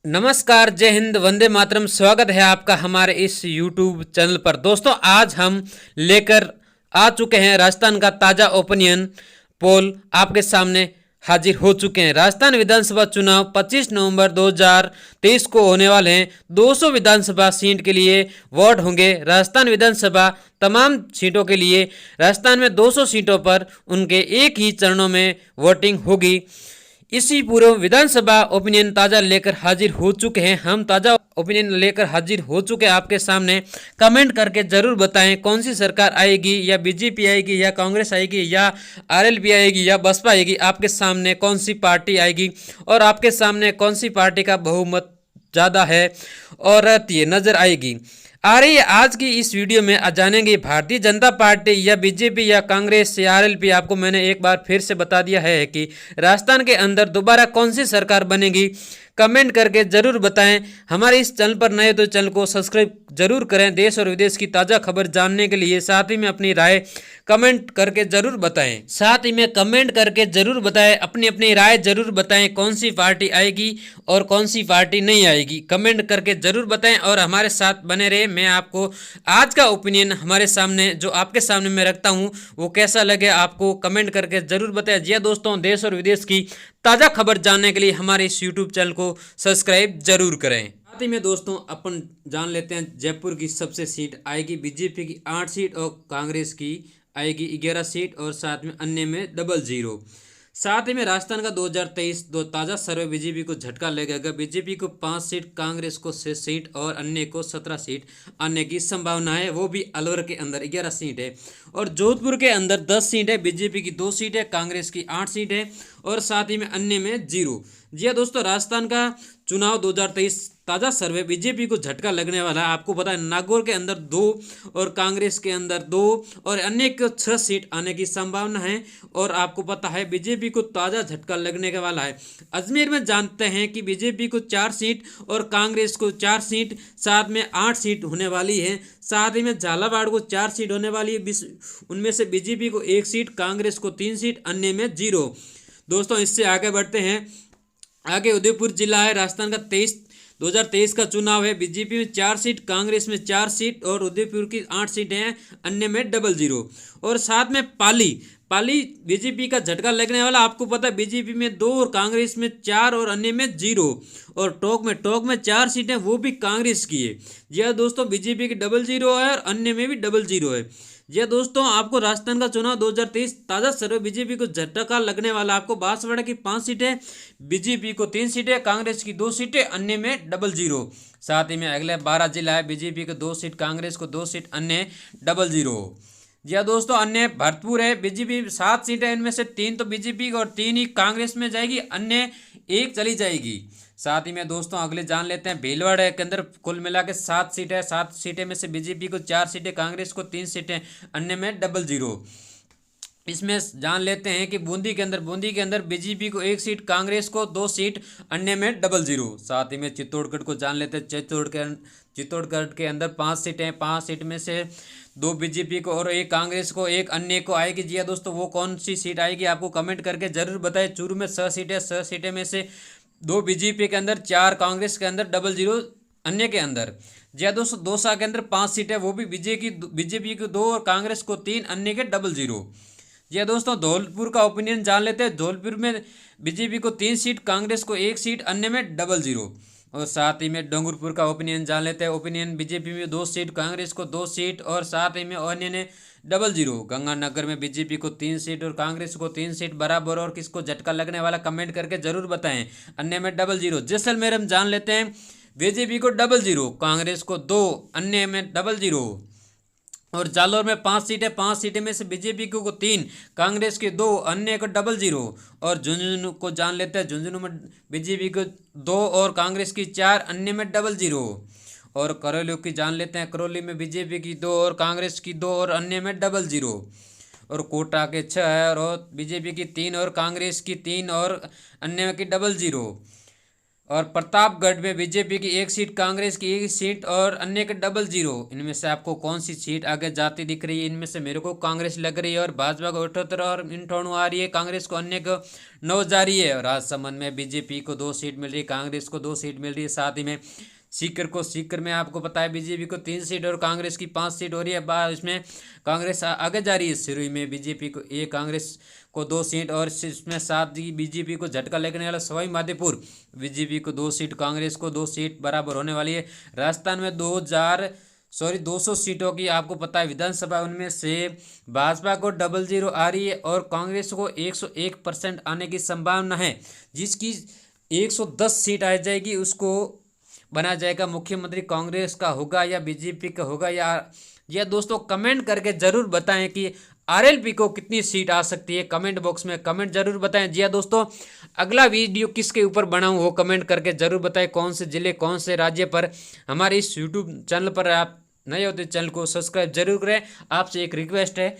नमस्कार, जय हिंद, वंदे मातरम। स्वागत है आपका हमारे इस YouTube चैनल पर। दोस्तों, आज हम लेकर आ चुके हैं राजस्थान का ताज़ा ओपिनियन पोल आपके सामने हाजिर हो चुके हैं। राजस्थान विधानसभा चुनाव 25 नवंबर 2023 को होने वाले हैं। 200 विधानसभा सीट के लिए वोट होंगे। राजस्थान विधानसभा तमाम सीटों के लिए राजस्थान में 200 सीटों पर उनके एक ही चरणों में वोटिंग होगी। इसी पूर्व विधानसभा ओपिनियन ताज़ा लेकर हाजिर हो चुके हैं। हम ताज़ा ओपिनियन लेकर हाजिर हो चुके हैं आपके सामने। कमेंट करके ज़रूर बताएं कौन सी सरकार आएगी, या बीजेपी आएगी, या कांग्रेस आएगी, या आरएलपी आएगी, या बसपा आएगी। आपके सामने कौन सी पार्टी आएगी और आपके सामने कौन सी पार्टी का बहुमत ज़्यादा है और ये नज़र आएगी। आ रही है आज की इस वीडियो में जानेंगे भारतीय जनता पार्टी या बीजेपी या कांग्रेस या आरएलपी। आपको मैंने एक बार फिर से बता दिया है कि राजस्थान के अंदर दोबारा कौन सी सरकार बनेगी। कमेंट करके जरूर बताएं। हमारे इस चैनल पर नए तो चैनल को सब्सक्राइब जरूर करें देश और विदेश की ताज़ा खबर जानने के लिए। साथ ही में अपनी राय कमेंट करके जरूर बताएं। साथ ही में कमेंट करके जरूर बताएं, अपनी अपनी राय जरूर बताएं कौन सी पार्टी आएगी और कौन सी पार्टी नहीं आएगी। कमेंट करके जरूर बताएं और हमारे साथ बने रहे। मैं आपको आज का ओपिनियन हमारे सामने जो आपके सामने मैं रखता हूं वो कैसा लगे आपको कमेंट करके जरूर बताएं। जी दोस्तों, देश और विदेश की ताज़ा खबर जानने के लिए हमारे इस यूट्यूब चैनल को सब्सक्राइब जरूर करें। साथ ही में दोस्तों अपन जान लेते हैं जयपुर की सबसे सीट आएगी बीजेपी की 8 सीट और कांग्रेस की आएगी 11 सीट और साथ में अन्य में 00। साथ ही में राजस्थान का 2023 ताज़ा सर्वे बीजेपी को झटका लगेगा। बीजेपी को 5 सीट, कांग्रेस को 6 सीट और अन्य को 17 सीट आने की संभावना है। वो भी अलवर के अंदर 11 सीट है और जोधपुर के अंदर 10 सीट है। बीजेपी की 2 सीट है, कांग्रेस की 8 सीट है और साथ ही में अन्य में 0। जी हाँ दोस्तों, राजस्थान का चुनाव 2023 ताज़ा सर्वे बीजेपी को झटका लगने वाला है। आपको पता है नागौर के अंदर 2 और कांग्रेस के अंदर 2 और अन्य को 6 सीट आने की संभावना है। और आपको पता है बीजेपी को ताज़ा झटका लगने के वाला है। अजमेर में जानते हैं कि बीजेपी को 4 सीट और कांग्रेस को 4 सीट, साथ में 8 सीट होने वाली है। साथ ही में झालावाड़ को 4 सीट होने वाली है। उनमें से बीजेपी को 1 सीट, कांग्रेस को 3 सीट, अन्य में 0। दोस्तों, इससे आगे बढ़ते हैं। आगे उदयपुर जिला है। राजस्थान का 2023 का चुनाव है। बीजेपी में 4 सीट, कांग्रेस में 4 सीट और उदयपुर की 8 सीटें हैं, अन्य में 00। और साथ में पाली बीजेपी का झटका लगने वाला। आपको पता है बीजेपी में 2 और कांग्रेस में 4 और अन्य में 0। और टोंक में 4 सीटें, वो भी कांग्रेस की है। जी हाँ दोस्तों, बीजेपी की 00 है और अन्य में भी 00 है। जी दोस्तों, आपको राजस्थान का चुनाव 2023 ताज़ा सर्वे बीजेपी को झटका लगने वाला। आपको बांसवाड़ा की 5 सीटें, बीजेपी को 3 सीटें, कांग्रेस की 2 सीटें, अन्य में 00। साथ ही में अगले 12 जिला है। बीजेपी को 2 सीट, कांग्रेस को 2 सीट, अन्य 00। जी हाँ दोस्तों, अन्य भरपूर है। बीजेपी 7 सीटें, इनमें से 3 तो बीजेपी और 3 ही कांग्रेस में जाएगी, अन्य 1 चली जाएगी। साथ ही में दोस्तों अगले जान लेते हैं भीलवाड़ा के अंदर कुल मिला के 7 सीटें। 7 सीटें में से बीजेपी को 4 सीटें, कांग्रेस को 3 सीटें, अन्य में 00। इसमें जान लेते हैं कि बूंदी के अंदर बीजेपी को 1 सीट, कांग्रेस को 2 सीट, अन्य में 00। साथ ही में चित्तौड़गढ़ को जान लेते हैं। चित्तौड़गढ़ के अंदर 5 सीटें। 5 सीट में से 2 बीजेपी को और 1 कांग्रेस को, 1 अन्य को आएगी। जी दोस्तों, वो कौन सी सीट आएगी आपको कमेंट करके जरूर बताएं। चूरू में 6 सीटें। 6 सीटें में से 2 बीजेपी के अंदर, 4 कांग्रेस के अंदर, 00 अन्य के अंदर। जी दोस्तों, दौसा के अंदर 5 सीटें, वो भी बीजेपी को 2 और कांग्रेस को 3, अन्य के 00। जी दोस्तों, धौलपुर का ओपिनियन जान लेते हैं। धौलपुर में बीजेपी को 3 सीट, कांग्रेस को 1 सीट, अन्य में 00। और साथ ही में डूंगरपुर का ओपिनियन जान लेते हैं। ओपिनियन बीजेपी में 2 सीट, कांग्रेस को 2 सीट और साथ ही में अन्य ने 00। गंगानगर में बीजेपी को 3 सीट और कांग्रेस को 3 सीट बराबर। और किसको झटका लगने वाला कमेंट करके जरूर बताएं, अन्य में 00। जैसलमेर हम जान लेते हैं। बीजेपी को 00, कांग्रेस को 2, अन्य में 00। और जालौर में 5 सीटें। 5 सीटें में से बीजेपी को 3, कांग्रेस के 2, अन्य को 00। और झुंझुनू को जान लेते हैं। झुंझुनू में बीजेपी को 2 और कांग्रेस की 4, अन्य में 00। और करौली की जान लेते हैं। करौली में बीजेपी की 2 और कांग्रेस की 2 और अन्य में 00। और कोटा के 6 है और बीजेपी की 3 और कांग्रेस की 3 और अन्य की 00। और प्रतापगढ़ में बीजेपी की 1 सीट, कांग्रेस की 1 सीट और अन्य के डबल जीरो। इनमें से आपको कौन सी सीट आगे जाती दिख रही है? इनमें से मेरे को कांग्रेस लग रही है और भाजपा को 78 और 98 आ रही है, कांग्रेस को अन्य को 9 जा रही है। और राजसमंद में बीजेपी को 2 सीट मिल रही है, कांग्रेस को 2 सीट मिल रही है। साथ ही में सीकर में आपको पता है बीजेपी को 3 सीट और कांग्रेस की 5 सीट हो रही है। बाद इसमें कांग्रेस आगे जा रही है। सिरोही में बीजेपी को कांग्रेस को 2 सीट और इसमें साथ ही बीजेपी को झटका लगने वाला सवाई माधोपुर, बीजेपी को 2 सीट, कांग्रेस को 2 सीट बराबर होने वाली है। राजस्थान में 200 सीटों की आपको पता है विधानसभा, उनमें से भाजपा को डबल जीरो आ रही है और कांग्रेस को 101% आने की संभावना है। जिसकी 110 सीट आ जाएगी उसको बना जाएगा मुख्यमंत्री। कांग्रेस का होगा या बीजेपी का होगा? या दोस्तों कमेंट करके जरूर बताएं कि आरएलपी को कितनी सीट आ सकती है। कमेंट बॉक्स में कमेंट जरूर बताएं। जी हाँ दोस्तों, अगला वीडियो किसके ऊपर बनाऊं वो कमेंट करके जरूर बताएं। कौन से जिले, कौन से राज्य पर। हमारे इस यूट्यूब चैनल पर आप नए होते चैनल को सब्सक्राइब जरूर करें। आपसे एक रिक्वेस्ट है।